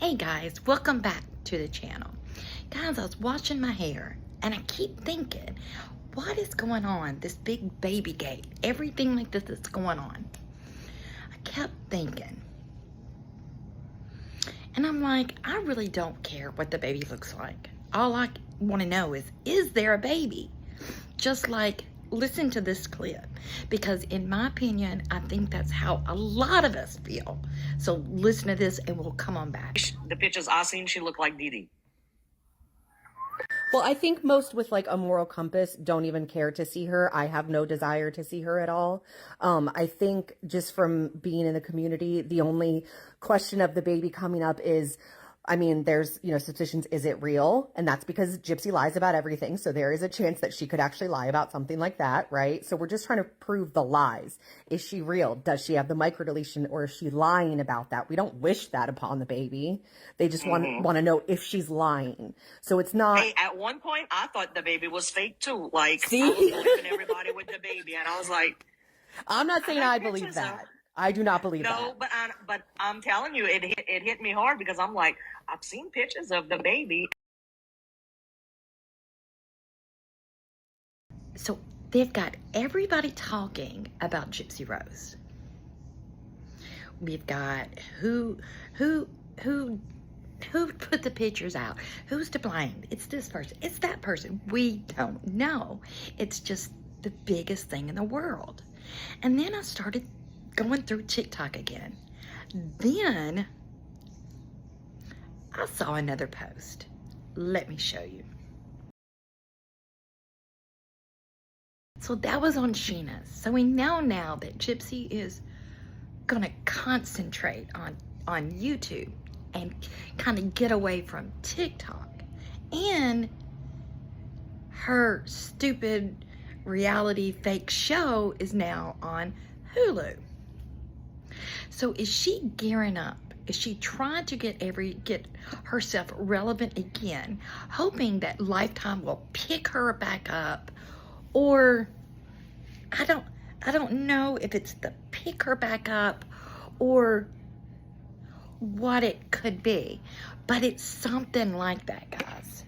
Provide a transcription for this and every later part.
Hey guys, welcome back to the channel. Guys, I was washing my hair and I keep thinking, what is going on? This big baby gate, everything like this that's going on. I kept thinking, and I'm like, I really don't care what the baby looks like. All I want to know is there a baby? Just like, listen to this clip, because in my opinion, I think that's how a lot of us feel. So listen to this and we'll come on back. The pictures I seen, she looked like Dee Dee. Well, I think most with like a moral compass don't even care to see her. I have no desire to see her at all. I think just from being in the community, the only question of the baby coming up is, I mean, there's, suspicions, is it real? And that's because Gypsy lies about everything. So there is a chance that she could actually lie about something like that, right? So we're just trying to prove the lies. Is she real? Does she have the microdeletion, or is she lying about that? We don't wish that upon the baby. They just want to know if she's lying. So it's not. Hey, at one point, I thought the baby was fake too. Like, See? I was believing everybody with the baby. And I was like, I'm not saying I believe that. I do not believe that. No, but I'm telling you, it hit me hard because I'm like, I've seen pictures of the baby. So they've got everybody talking about Gypsy Rose. We've got who put the pictures out? Who's to blame? It's this person. It's that person. We don't know. It's just the biggest thing in the world. And then I started going through TikTok again. Then I saw another post. Let me show you. So that was on Sheena's. So we know now that Gypsy is gonna concentrate on YouTube and kind of get away from TikTok. And her stupid reality fake show is now on Hulu. So is she gearing up? Is she trying to get herself relevant again, hoping that Lifetime will pick her back up? Or I don't know if it's the pick her back up or what it could be, but it's something like that, guys.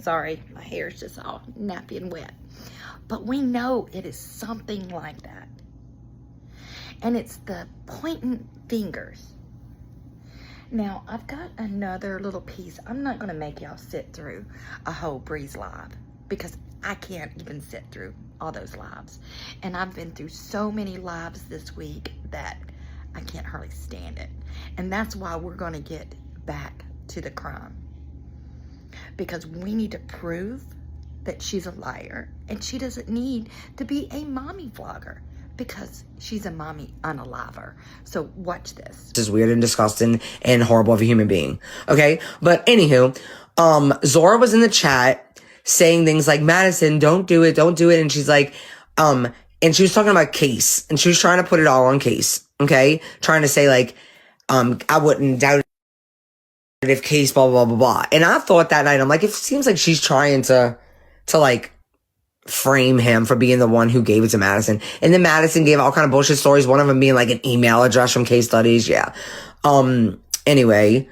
Sorry, my hair's just all nappy and wet, but we know it is something like that. And it's the pointing fingers. Now, I've got another little piece. I'm not going to make y'all sit through a whole Breeze live because I can't even sit through all those lives. And I've been through so many lives this week that I can't hardly stand it. And that's why we're going to get back to the crime. Because we need to prove that she's a liar and she doesn't need to be a mommy vlogger, because she's a mommy unaliver. So watch this. This is weird and disgusting and horrible of a human being. Okay? But anywho, Zora was in the chat saying things like, Madison, don't do it. And she's like, and she was talking about Case, and she was trying to put it all on Case. Okay? Trying to say like, I wouldn't doubt it if Case, blah, blah, blah, blah. And I thought that night, I'm like, it seems like she's trying to like, frame him for being the one who gave it to Madison. And then Madison gave all kind of bullshit stories, one of them being like an email address from Case Studies. Yeah. Anyway.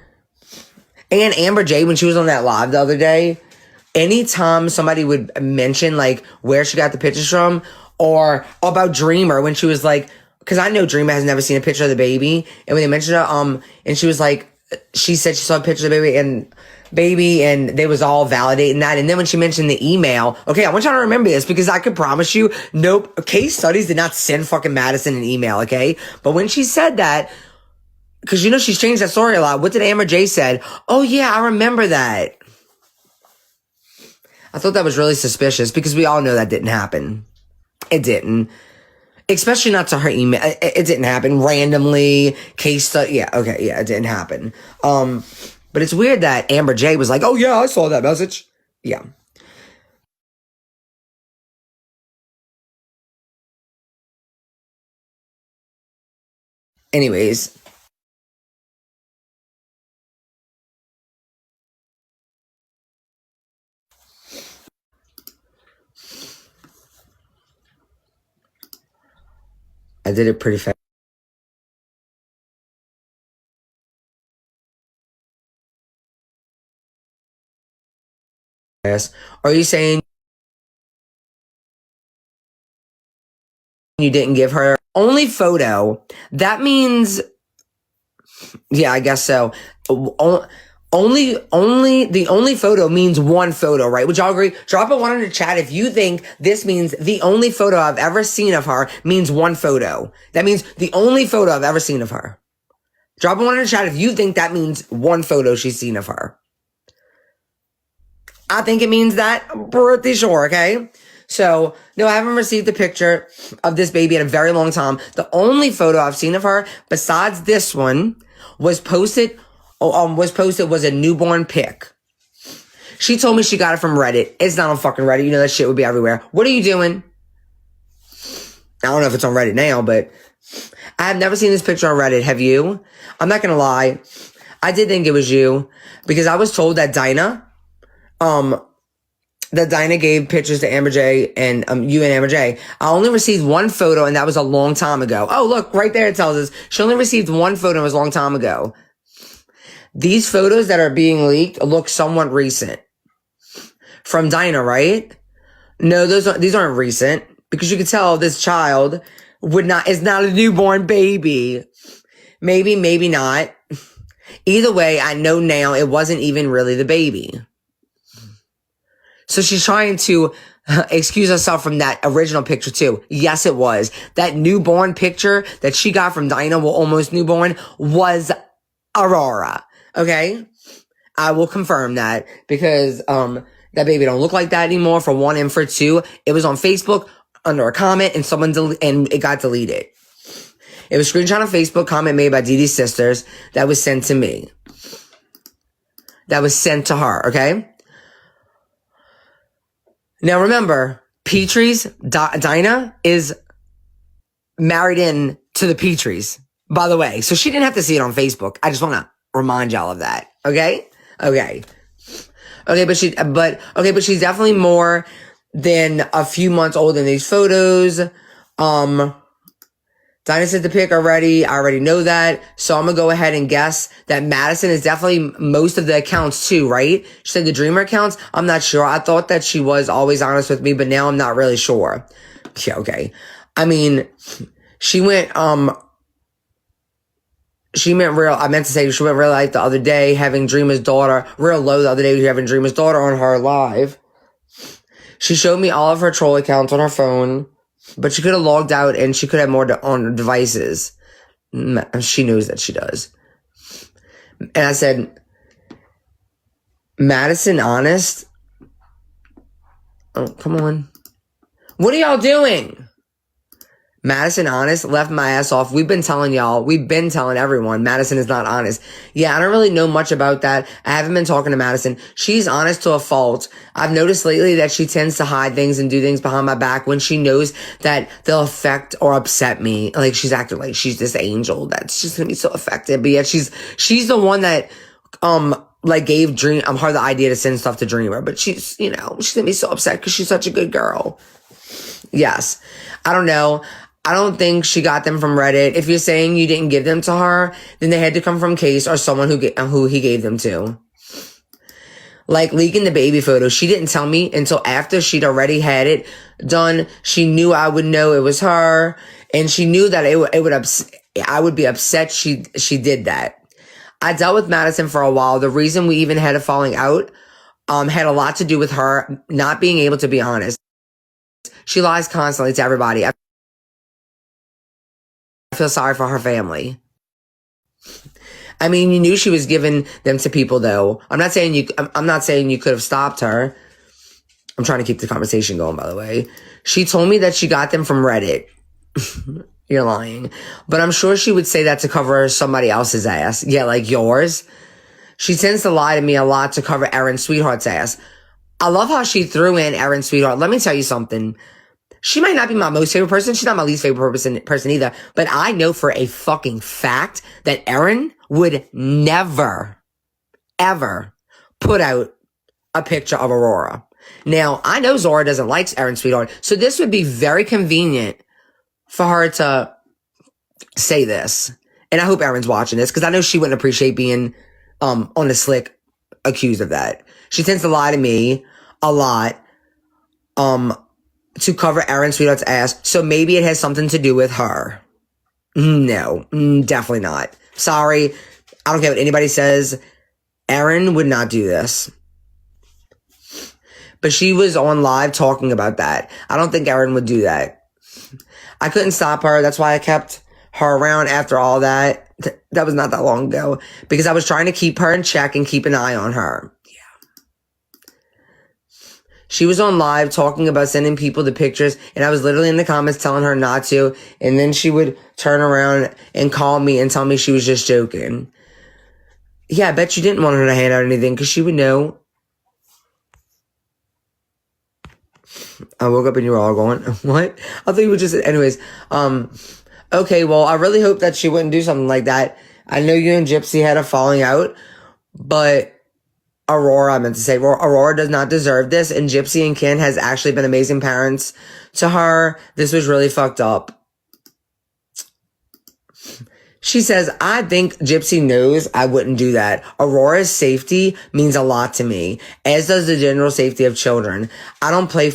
And Amber J, when she was on that live the other day, anytime somebody would mention like where she got the pictures from, or about Dreamer, when she was like, because I know Dreamer has never seen a picture of the baby, and when they mentioned her, and she was like, she said she saw a picture of the baby and they was all validating that. And then when she mentioned the email, okay, I want y'all to remember this, because I could promise you, nope, Case Studies did not send fucking Madison an email, okay? But when she said that, because she's changed that story a lot, what did Amber J said? Oh yeah, I remember that. I thought that was really suspicious, because we all know that didn't happen. It didn't. Especially not to her email. It didn't happen randomly. Case study. Yeah, okay, yeah, it didn't happen. But it's weird that Amber J was like, oh yeah, I saw that message. Yeah. Anyways. I did it pretty fast. Are you saying you didn't give her only photo? That means, yeah, I guess so. The only photo means one photo, right? Would y'all agree? Drop a 1 in the chat if you think this means the only photo I've ever seen of her means one photo. That means the only photo I've ever seen of her. Drop a 1 in the chat if you think that means one photo she's seen of her. I think it means that. I'm pretty sure, okay? So, no, I haven't received a picture of this baby in a very long time. The only photo I've seen of her, besides this one, was posted was a newborn pic. She told me she got it from Reddit. It's not on fucking Reddit. You know that shit would be everywhere. What are you doing? I don't know if it's on Reddit now, but I have never seen this picture on Reddit. Have you? I'm not gonna lie. I did think it was you because I was told that Dinah gave pictures to Amber J and you and Amber J. I only received one photo and that was a long time ago. Oh, look, right there it tells us she only received one photo and it was a long time ago. These photos that are being leaked look somewhat recent. From Dinah, right? No, these aren't recent because you can tell this child is not a newborn baby. Maybe, maybe not. Either way, I know now it wasn't even really the baby. So she's trying to excuse herself from that original picture too. Yes, it was. That newborn picture that she got from Dinah, well, almost newborn, was Aurora. Okay? I will confirm that because that baby don't look like that anymore, for one, and for two, it was on Facebook under a comment and and it got deleted. It was a screenshot of Facebook comment made by Dee Dee's sisters that was sent to me. That was sent to her, okay? Now remember, Petrie's, Dinah is married in to the Petries, by the way. So she didn't have to see it on Facebook. I just want to remind y'all of that, okay? Okay, but she's definitely more than a few months older in these photos. Dinah said the pic already. I already know that. So I'm going to go ahead and guess that Madison is definitely most of the accounts too, right? She said the Dreamer accounts. I'm not sure. I thought that she was always honest with me, but now I'm not really sure. Yeah, okay. I mean, she went real, I meant to say she went real light the other day, having Dreamer's daughter, real low the other day, having Dreamer's daughter on her live. She showed me all of her troll accounts on her phone. But she could have logged out and she could have more on devices. She knows that she does. And I said, Madison, honest? Oh, come on. What are y'all doing? Madison, honest, left my ass off. We've been telling everyone Madison is not honest. Yeah, I don't really know much about that. I haven't been talking to Madison. She's honest to a fault. I've noticed lately that she tends to hide things and do things behind my back when she knows that they'll affect or upset me. Like, she's acting like she's this angel that's just gonna be so affected. But yet she's the one that, gave her the idea to send stuff to Dreamer. But she's gonna be so upset because she's such a good girl. Yes. I don't know. I don't think she got them from Reddit. If you're saying you didn't give them to her, then they had to come from Case or someone who he gave them to. Like leaking the baby photo. She didn't tell me until after she'd already had it done. She knew I would know it was her, and she knew that I would be upset she did that. I dealt with Madison for a while. The reason we even had a falling out had a lot to do with her not being able to be honest. She lies constantly to everybody. I feel sorry for her family. I mean, you knew she was giving them to people, though. I'm not saying you could have stopped her. I'm trying to keep the conversation going, by the way. She told me that she got them from Reddit. You're lying. But I'm sure she would say that to cover somebody else's ass. Yeah, like yours. She tends to lie to me a lot to cover Erin Sweetheart's ass. I love how she threw in Erin Sweetheart. Let me tell you something. She might not be my most favorite person. She's not my least favorite person either. But I know for a fucking fact that Erin would never, ever put out a picture of Aurora. Now, I know Zora doesn't like Erin Sweetheart, so this would be very convenient for her to say this. And I hope Erin's watching this, because I know she wouldn't appreciate being on the slick accused of that. She tends to lie to me. a lot, to cover Aaron Sweetheart's ass. So maybe it has something to do with her. No, definitely not. Sorry. I don't care what anybody says. Aaron would not do this. But she was on live talking about that. I don't think Aaron would do that. I couldn't stop her. That's why I kept her around after all that. That was not that long ago. Because I was trying to keep her in check and keep an eye on her. She was on live talking about sending people the pictures, and I was literally in the comments telling her not to, and then she would turn around and call me and tell me she was just joking. Yeah, I bet you didn't want her to hand out anything, because she would know. I woke up and you were all going, what? I thought you would just, anyways, okay, well, I really hope that she wouldn't do something like that. I know you and Gypsy had a falling out, but Aurora, I meant to say, Aurora does not deserve this, and Gypsy and Ken has actually been amazing parents to her. This was really fucked up. She says, I think Gypsy knows I wouldn't do that. Aurora's safety means a lot to me, as does the general safety of children. I don't play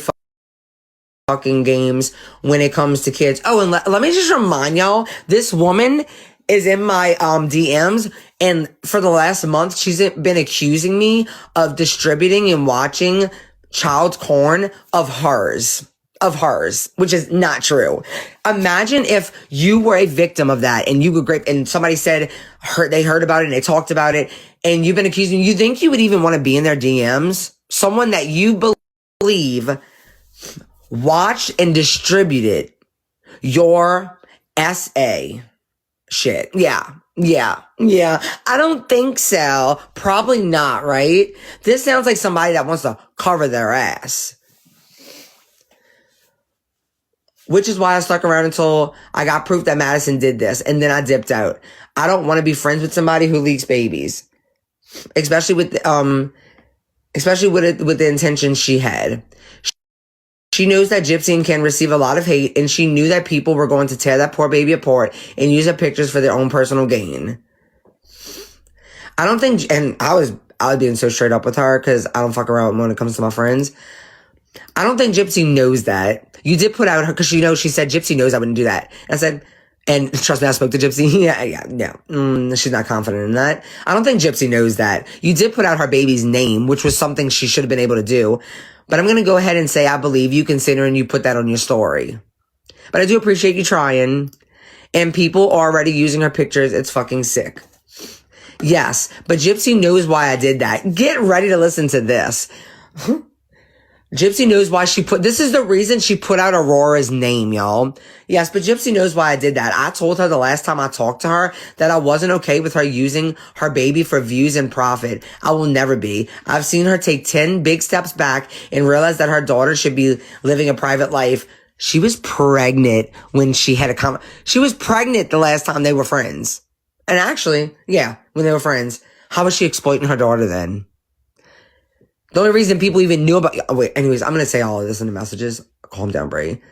fucking games when it comes to kids. Oh, and let me just remind y'all, this woman is in my DMs, and for the last month, she's been accusing me of distributing and watching child porn of hers, which is not true. Imagine if you were a victim of that, and you were great, and somebody said they heard about it and they talked about it, and you've been accusing. You think you would even want to be in their DMs? Someone that you believe watched and distributed your SA. Shit. Yeah. I don't think so. Probably not, right? This sounds like somebody that wants to cover their ass. Which is why I stuck around until I got proof that Madison did this, and then I dipped out. I don't want to be friends with somebody who leaks babies. Especially with the intention she had. She knows that Gypsy and Ken receive a lot of hate, and she knew that people were going to tear that poor baby apart and use her pictures for their own personal gain. I don't think, and I was being so straight up with her because I don't fuck around when it comes to my friends. I don't think Gypsy knows that. You did put out her, because she said Gypsy knows I wouldn't do that. And I said, and trust me, I spoke to Gypsy. Yeah. She's not confident in that. I don't think Gypsy knows that. You did put out her baby's name, which was something she should have been able to do. But I'm going to go ahead and say I believe you, considering you put that on your story. But I do appreciate you trying. And people are already using her pictures. It's fucking sick. Yes, but Gypsy knows why I did that. Get ready to listen to this. Gypsy knows why this is the reason she put out Aurora's name, y'all. Yes, but Gypsy knows why I did that. I told her the last time I talked to her that I wasn't okay with her using her baby for views and profit. I will never be. I've seen her take 10 big steps back and realize that her daughter should be living a private life. She was pregnant when she had she was pregnant the last time they were friends. And actually, yeah, when they were friends. How was she exploiting her daughter then? The only reason people even knew about... Oh, wait, anyways, I'm going to say all of this in the messages. Calm down, Bray.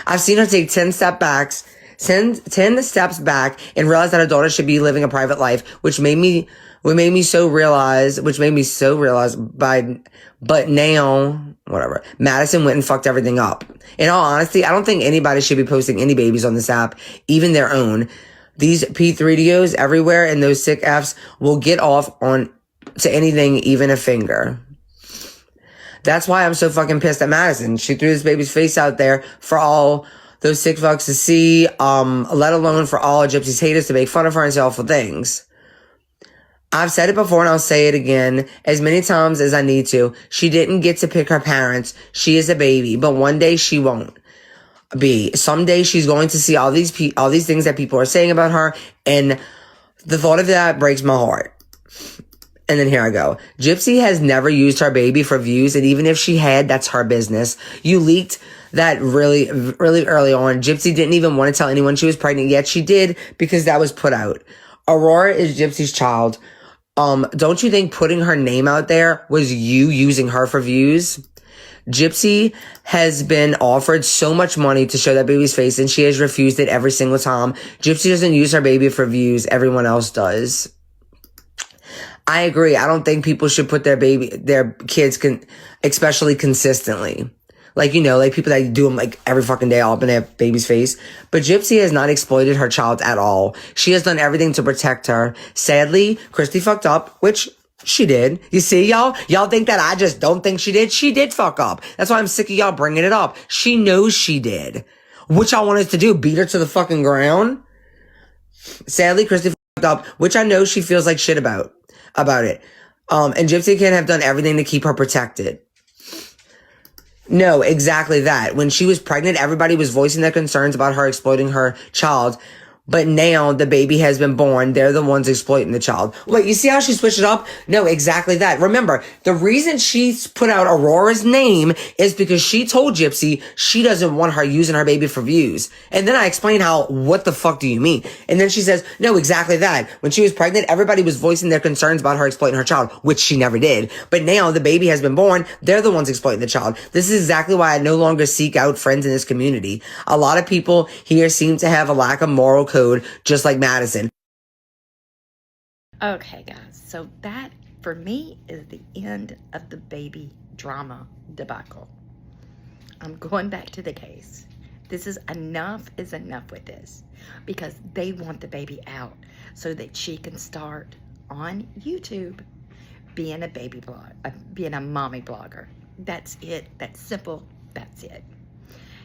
I've seen her take 10 steps back and realize that her daughter should be living a private life, which made me so realize, but now, whatever. Madison went and fucked everything up. In all honesty, I don't think anybody should be posting any babies on this app, even their own. These P3DOs everywhere and those sick Fs will get off on to anything, even a finger. That's why I'm so fucking pissed at Madison. She threw this baby's face out there for all those sick fucks to see, let alone for all Gypsy's haters to make fun of her and say awful things. I've said it before and I'll say it again as many times as I need to. She didn't get to pick her parents. She is a baby, but one day she won't be. Someday she's going to see all these things that people are saying about her, and the thought of that breaks my heart. And then here I go. Gypsy has never used her baby for views, and even if she had, that's her business. You leaked that really, really early on. Gypsy didn't even want to tell anyone she was pregnant, yet she did because that was put out. Aurora is Gypsy's child. Don't you think putting her name out there was you using her for views? Gypsy has been offered so much money to show that baby's face, and she has refused it every single time. Gypsy doesn't use her baby for views. Everyone else does. I agree. I don't think people should put their kids especially consistently. Like, you know, like people that do them like every fucking day all up in their baby's face. But Gypsy has not exploited her child at all. She has done everything to protect her. Sadly, Christy fucked up, which she did. You see, y'all? Y'all think that I just don't think she did? She did fuck up. That's why I'm sick of y'all bringing it up. She knows she did. What y'all want us to do? Beat her to the fucking ground? Sadly, Christy fucked up, which I know she feels like shit about it. And Gypsy can have done everything to keep her protected. No, exactly that. When she was pregnant, everybody was voicing their concerns about her exploiting her child. But now the baby has been born. They're the ones exploiting the child. Wait, you see how she switched it up? No, exactly that. Remember, the reason she put out Aurora's name is because she told Gypsy she doesn't want her using her baby for views. And then I explained what the fuck do you mean? And then she says, no, exactly that. When she was pregnant, everybody was voicing their concerns about her exploiting her child, which she never did. But now the baby has been born. They're the ones exploiting the child. This is exactly why I no longer seek out friends in this community. A lot of people here seem to have a lack of moral code, just like Madison. Okay, guys, so that for me is the end of the baby drama debacle. I'm going back to the case. This is enough with this, because they want the baby out so that she can start on YouTube being a baby blog, being a mommy blogger. That's it. That's simple. That's it.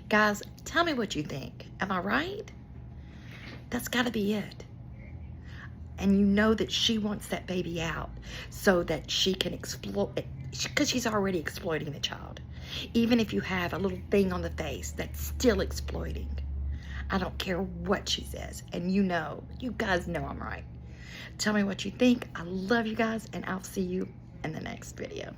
Guys, tell me what you think. Am I right? That's got to be it. And you know that she wants that baby out so that she can exploit it, because she's already exploiting the child. Even if you have a little thing on the face, that's still exploiting. I don't care what she says. And you guys know I'm right. Tell me what you think. I love you guys, and I'll see you in the next video.